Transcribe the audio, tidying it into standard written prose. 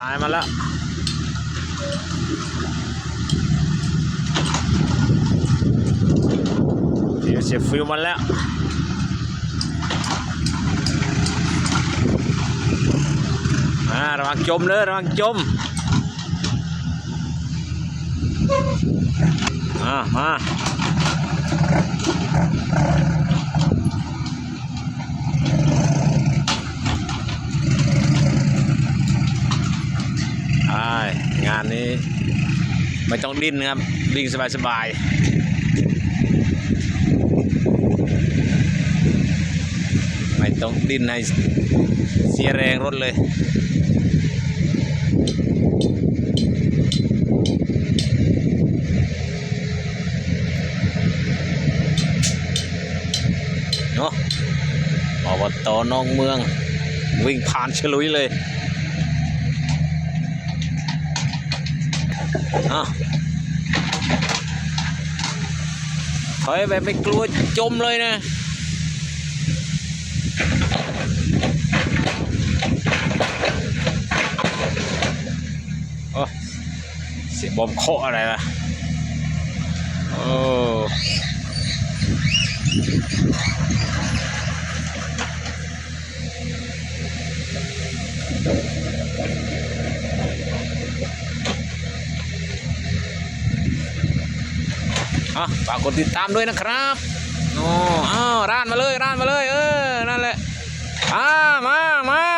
ตายมาแล้วเดี๋ยวเสียฟิวมันแล้วระวังจมเลยระวังจมมางานนี้ไม่ต้องดิ้นครับวิ่งสบายๆไม่ต้องดิ้นให้เสียแรงรถเลยเนาะอบต.นอกเมืองวิ่งผ่านฉลุยเลยถอยแบบไม่กลัวจมเลยนะโอ้เสียบอมเคาะอะไรวะโอ้ฝากกดติดตามด้วยนะครับร้านมาเลยนั่นแหละมา